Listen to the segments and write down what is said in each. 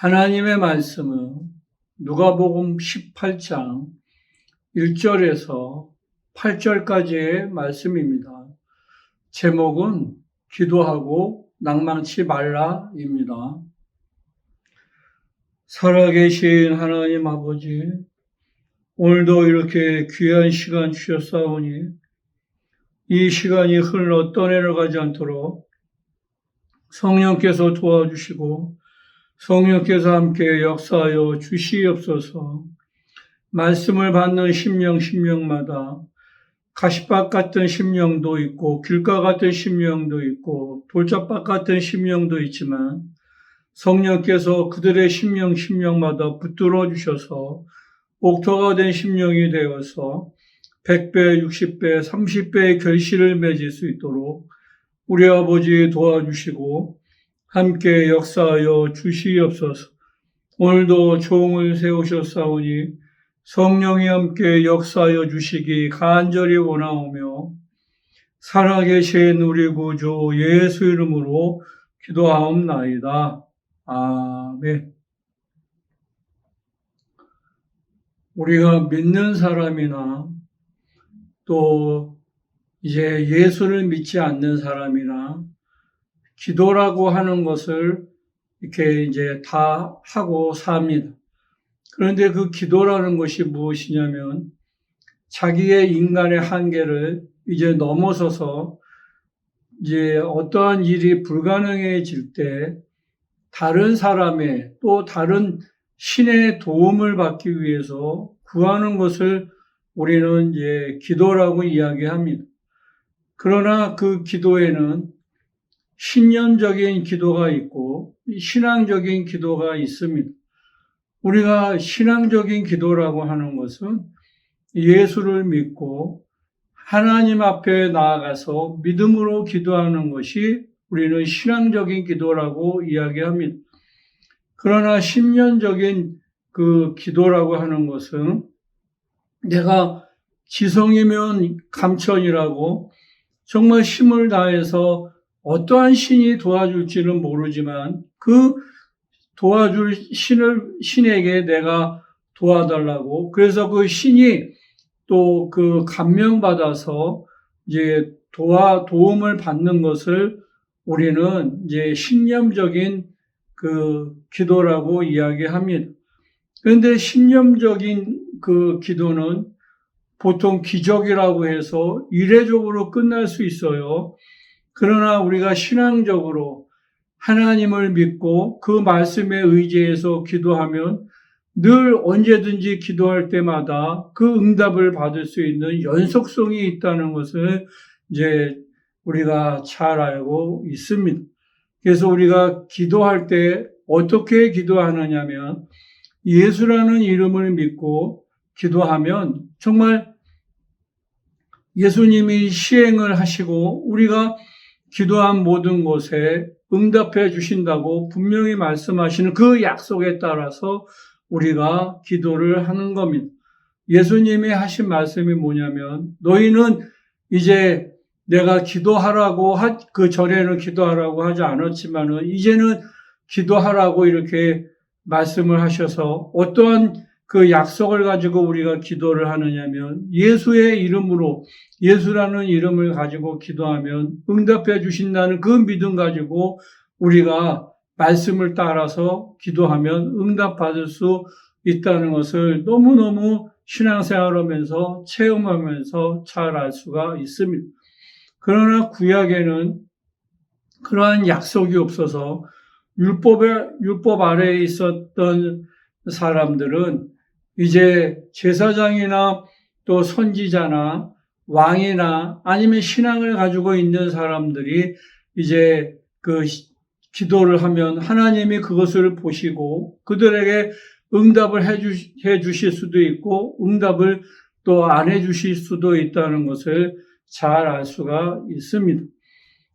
하나님의 말씀은 누가복음 18장 1절에서 8절까지의 말씀입니다. 제목은 기도하고 낭망치 말라입니다. 살아계신 하나님 아버지, 오늘도 이렇게 귀한 시간 주셨사오니 이 시간이 흘러 떠내려가지 않도록 성령께서 도와주시고 성령께서 함께 역사하여 주시옵소서. 말씀을 받는 심령마다 가시밭 같은 심령도 있고 길가 같은 심령도 있고 돌짝밭 같은 심령도 있지만 성령께서 그들의 심령마다 붙들어 주셔서 옥토가 된 심령이 되어서 100배, 60배, 30배의 결실을 맺을 수 있도록 우리 아버지 도와주시고 함께 역사하여 주시옵소서. 오늘도 종을 세우셨사오니 성령이 함께 역사하여 주시기 간절히 원하오며 살아계신 우리 구주 예수 이름으로 기도하옵나이다. 아멘. 우리가 믿는 사람이나 또 이제 예수를 믿지 않는 사람이나 기도라고 하는 것을 이렇게 이제 다 하고 삽니다. 그런데 그 기도라는 것이 무엇이냐면 자기의 인간의 한계를 이제 넘어서서 이제 어떠한 일이 불가능해질 때 다른 사람의 또 다른 신의 도움을 받기 위해서 구하는 것을 우리는 이제 기도라고 이야기합니다. 그러나 그 기도에는 신념적인 기도가 있고 신앙적인 기도가 있습니다. 우리가 신앙적인 기도라고 하는 것은 예수를 믿고 하나님 앞에 나아가서 믿음으로 기도하는 것이 우리는 신앙적인 기도라고 이야기합니다. 그러나 신념적인 그 기도라고 하는 것은 내가 지성이면 감천이라고 정말 힘을 다해서 어떠한 신이 도와줄지는 모르지만 그 도와줄 신에게 내가 도와달라고 그래서 그 신이 또 그 감명받아서 이제 도움을 받는 것을 우리는 이제 신념적인 그 기도라고 이야기합니다. 그런데 신념적인 그 기도는 보통 기적이라고 해서 이례적으로 끝날 수 있어요. 그러나 우리가 신앙적으로 하나님을 믿고 그 말씀에 의지해서 기도하면 늘 언제든지 기도할 때마다 그 응답을 받을 수 있는 연속성이 있다는 것을 이제 우리가 잘 알고 있습니다. 그래서 우리가 기도할 때 어떻게 기도하느냐면 예수라는 이름을 믿고 기도하면 정말 예수님이 시행을 하시고 우리가 기도한 모든 것에 응답해 주신다고 분명히 말씀하시는 그 약속에 따라서 우리가 기도를 하는 겁니다. 예수님이 하신 말씀이 뭐냐면 너희는 이제 내가 기도하라고 그 전에는 기도하라고 하지 않았지만은 이제는 기도하라고 이렇게 말씀을 하셔서 어떠한 그 약속을 가지고 우리가 기도를 하느냐면 예수의 이름으로 예수라는 이름을 가지고 기도하면 응답해 주신다는 그 믿음 가지고 우리가 말씀을 따라서 기도하면 응답받을 수 있다는 것을 너무너무 신앙생활하면서 체험하면서 잘 알 수가 있습니다. 그러나 구약에는 그러한 약속이 없어서 율법 아래에 있었던 사람들은 이제 제사장이나 또 선지자나 왕이나 아니면 신앙을 가지고 있는 사람들이 이제 그 기도를 하면 하나님이 그것을 보시고 그들에게 응답을 해 주실 수도 있고 응답을 또 안 해 주실 수도 있다는 것을 잘 알 수가 있습니다.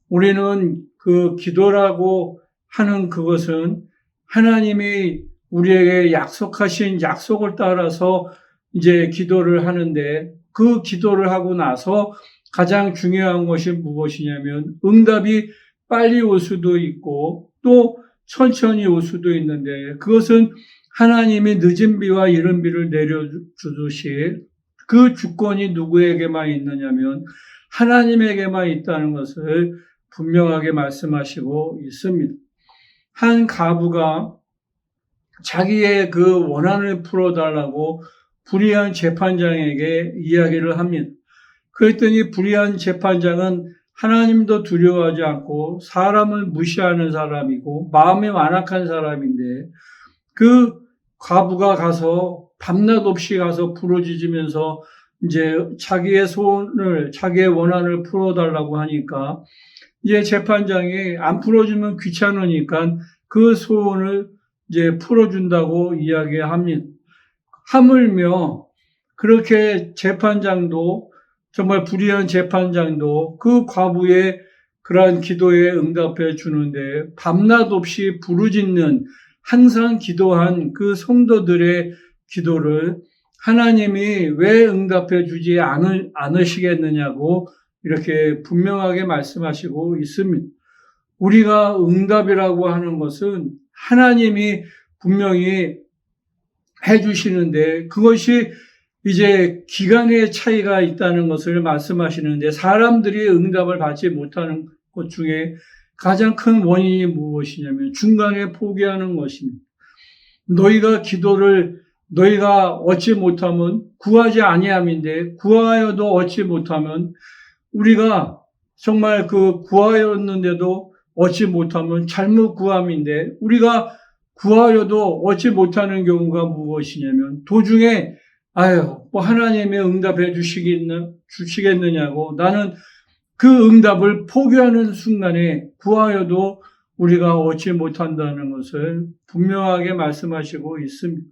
우리는 그 기도라고 하는 그것은 하나님이 우리에게 약속하신 약속을 따라서 이제 기도를 하는데 그 기도를 하고 나서 가장 중요한 것이 무엇이냐면 응답이 빨리 올 수도 있고 또 천천히 올 수도 있는데 그것은 하나님이 늦은 비와 이른 비를 내려주듯이 그 주권이 누구에게만 있느냐면 하나님에게만 있다는 것을 분명하게 말씀하시고 있습니다. 한 과부가 자기의 그 원한을 풀어달라고 불의한 재판장에게 이야기를 합니다. 그랬더니 불의한 재판장은 하나님도 두려워하지 않고 사람을 무시하는 사람이고 마음이 완악한 사람인데 그 과부가 가서 밤낮 없이 가서 부르짖으면서 이제 자기의 소원을, 자기의 원한을 풀어달라고 하니까 이제 재판장이 안 풀어주면 귀찮으니까 그 소원을 이제 풀어준다고 이야기합니다. 하물며 그렇게 재판장도 정말 불의한 재판장도 그 과부의 그러한 기도에 응답해 주는데 밤낮 없이 부르짖는 항상 기도한 그 성도들의 기도를 하나님이 왜 응답해 주지 않으시겠느냐고 이렇게 분명하게 말씀하시고 있습니다. 우리가 응답이라고 하는 것은 하나님이 분명히 해주시는데 그것이 이제 기간의 차이가 있다는 것을 말씀하시는데 사람들이 응답을 받지 못하는 것 중에 가장 큰 원인이 무엇이냐면 중간에 포기하는 것입니다. 너희가 얻지 못하면 구하지 아니함인데 구하여도 얻지 못하면 우리가 정말 그 구하였는데도 얻지 못하면 잘못 구함인데 우리가 구하여도 얻지 못하는 경우가 무엇이냐면 도중에 하나님의 응답해 주시겠느냐고 나는 그 응답을 포기하는 순간에 구하여도 우리가 얻지 못한다는 것을 분명하게 말씀하시고 있습니다.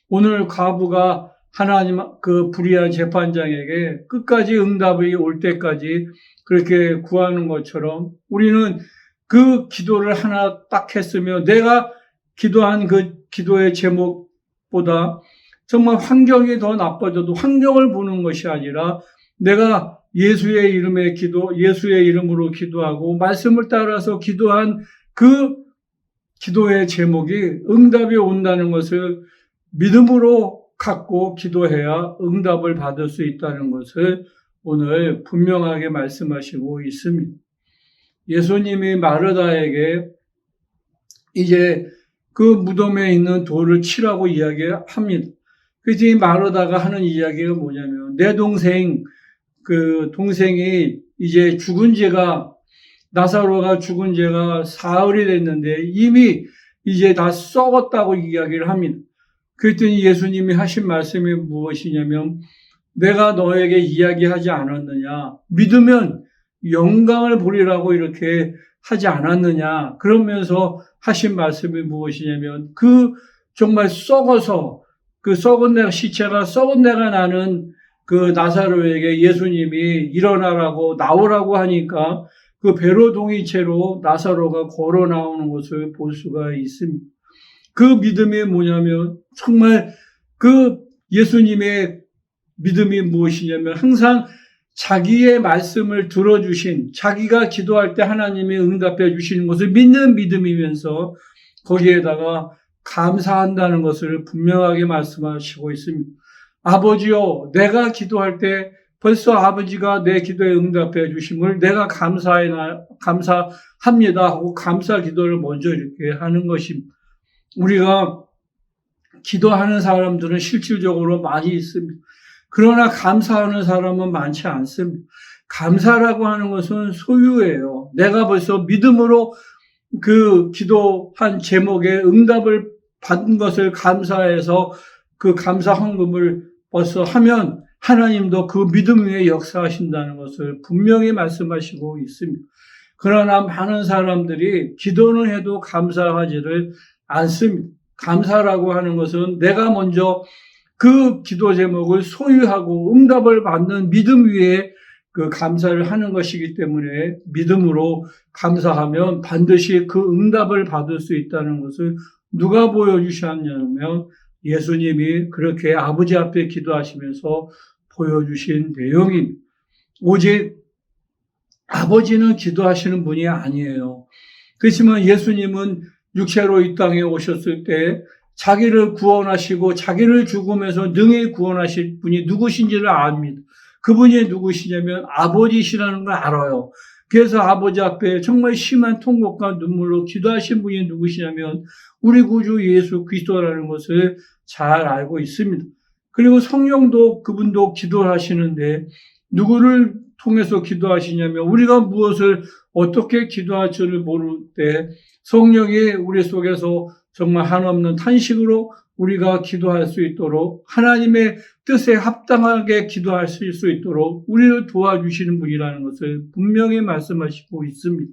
오늘 과부가 하나님 그 불의한 재판장에게 끝까지 응답이 올 때까지 그렇게 구하는 것처럼 우리는 그 기도를 하나 딱 했으며 내가 기도한 그 기도의 제목보다 정말 환경이 더 나빠져도 환경을 보는 것이 아니라 내가 예수의 이름으로 기도하고 말씀을 따라서 기도한 그 기도의 제목이 응답이 온다는 것을 믿음으로 갖고 기도해야 응답을 받을 수 있다는 것을 오늘 분명하게 말씀하시고 있습니다. 예수님이 마르다에게 이제 그 무덤에 있는 돌을 치라고 이야기합니다. 그래서 이 마르다가 하는 이야기가 뭐냐면 내 동생이 이제 나사로가 죽은 지가 사흘이 됐는데 이미 이제 다 썩었다고 이야기를 합니다. 그랬더니 예수님이 하신 말씀이 무엇이냐면 내가 너에게 이야기하지 않았느냐. 믿으면 영광을 보리라고 이렇게 하지 않았느냐. 그러면서 하신 말씀이 무엇이냐면 정말 썩어서 그 시체가 썩은 내가 나는 그 나사로에게 예수님이 일어나라고 나오라고 하니까 그 배로 동이체로 나사로가 걸어 나오는 것을 볼 수가 있습니다. 그 믿음이 뭐냐면 정말 그 예수님의 믿음이 무엇이냐면 항상 자기의 말씀을 들어주신 자기가 기도할 때 하나님이 응답해 주시는 것을 믿는 믿음이면서 거기에다가 감사한다는 것을 분명하게 말씀하시고 있습니다. 아버지요, 내가 기도할 때 벌써 아버지가 내 기도에 응답해 주심을 내가 감사합니다 하고 감사 기도를 먼저 이렇게 하는 것입니다. 우리가 기도하는 사람들은 실질적으로 많이 있습니다. 그러나 감사하는 사람은 많지 않습니다. 감사라고 하는 것은 소유예요. 내가 벌써 믿음으로 그 기도한 제목에 응답을 받은 것을 감사해서 그 감사 헌금을 벌써 하면 하나님도 그 믿음 위에 역사하신다는 것을 분명히 말씀하시고 있습니다. 그러나 많은 사람들이 기도는 해도 감사하지를 않습니다. 감사라고 하는 것은 내가 먼저 그 기도 제목을 소유하고 응답을 받는 믿음 위에 그 감사를 하는 것이기 때문에 믿음으로 감사하면 반드시 그 응답을 받을 수 있다는 것을 누가 보여주셨냐면 예수님이 그렇게 아버지 앞에 기도하시면서 보여주신 내용입니다. 오직 아버지는 기도하시는 분이 아니에요. 그렇지만 예수님은 육체로 이 땅에 오셨을 때 자기를 구원하시고 자기를 죽음에서 능히 구원하실 분이 누구신지를 압니다. 그분이 누구시냐면 아버지시라는 걸 알아요. 그래서 아버지 앞에 정말 심한 통곡과 눈물로 기도하신 분이 누구시냐면 우리 구주 예수 그리스도라는 것을 잘 알고 있습니다. 그리고 성령도 그분도 기도하시는데 누구를 통해서 기도하시냐면 우리가 무엇을 어떻게 기도할 줄을 모를 때 성령이 우리 속에서 정말 한없는 탄식으로 우리가 기도할 수 있도록 하나님의 뜻에 합당하게 기도할 수 있도록 우리를 도와주시는 분이라는 것을 분명히 말씀하시고 있습니다.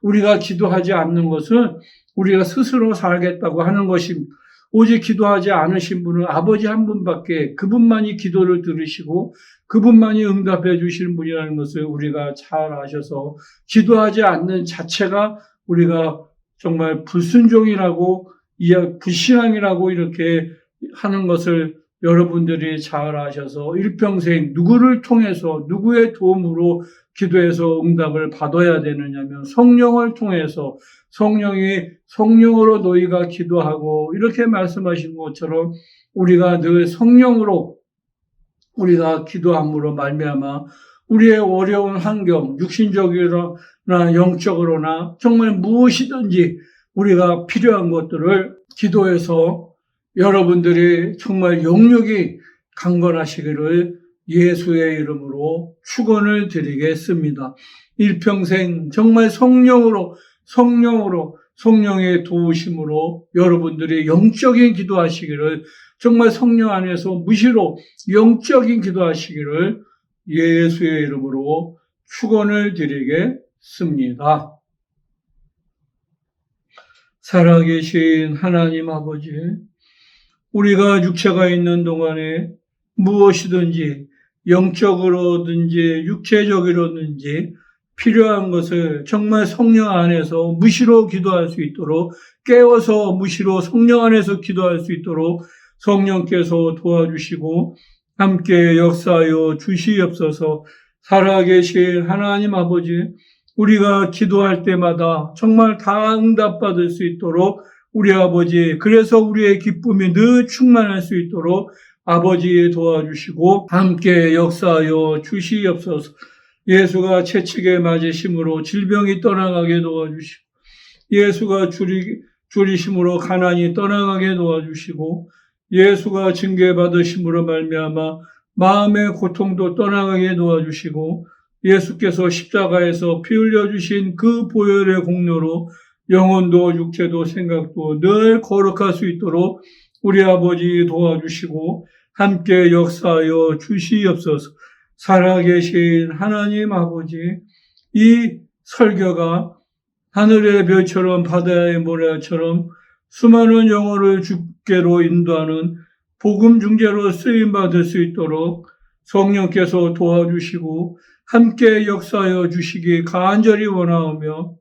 우리가 기도하지 않는 것은 우리가 스스로 살겠다고 하는 것입니다. 오직 기도하지 않으신 분은 아버지 한 분밖에 그분만이 기도를 들으시고 그분만이 응답해 주시는 분이라는 것을 우리가 잘 아셔서 기도하지 않는 자체가 우리가 정말 불순종이라고 불신앙이라고 이렇게 하는 것을 여러분들이 잘 아셔서 일평생 누구를 통해서 누구의 도움으로 기도해서 응답을 받아야 되느냐면 성령을 통해서 성령으로 너희가 기도하고 이렇게 말씀하신 것처럼 우리가 늘 성령으로 우리가 기도함으로 말미암아 우리의 어려운 환경, 육신적으로나 영적으로나 정말 무엇이든지 우리가 필요한 것들을 기도해서 여러분들이 정말 영육이 강건하시기를 예수의 이름으로 축원을 드리겠습니다. 일평생 정말 성령의 도우심으로 여러분들이 영적인 기도하시기를 정말 성령 안에서 무시로 영적인 기도하시기를 예수의 이름으로 축원을 드리겠습니다. 살아계신 하나님 아버지, 우리가 육체가 있는 동안에 무엇이든지 영적으로든지 육체적으로든지 필요한 것을 정말 성령 안에서 무시로 기도할 수 있도록 깨워서 무시로 성령 안에서 기도할 수 있도록 성령께서 도와주시고 함께 역사하여 주시옵소서. 살아계신 하나님 아버지, 우리가 기도할 때마다 정말 다 응답받을 수 있도록 우리 아버지, 그래서 우리의 기쁨이 늘 충만할 수 있도록 아버지 도와주시고 함께 역사하여 주시옵소서. 예수가 채찍에 맞으심으로 질병이 떠나가게 도와주시고 예수가 줄이심으로 가난이 떠나가게 도와주시고 예수가 징계받으심으로 말미암아 마음의 고통도 떠나가게 도와주시고 예수께서 십자가에서 피 흘려주신 그 보혈의 공로로 영혼도 육체도 생각도 늘 거룩할 수 있도록 우리 아버지 도와주시고 함께 역사하여 주시옵소서. 살아계신 하나님 아버지, 이 설교가 하늘의 별처럼 바다의 모래처럼 수많은 영혼을 주께로 인도하는 복음 중재로 쓰임받을 수 있도록 성령께서 도와주시고 함께 역사하여 주시기 간절히 원하오며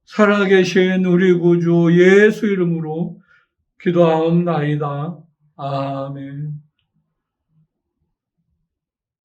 살아계신 우리 구주 예수 이름으로 기도하옵나이다. 아멘.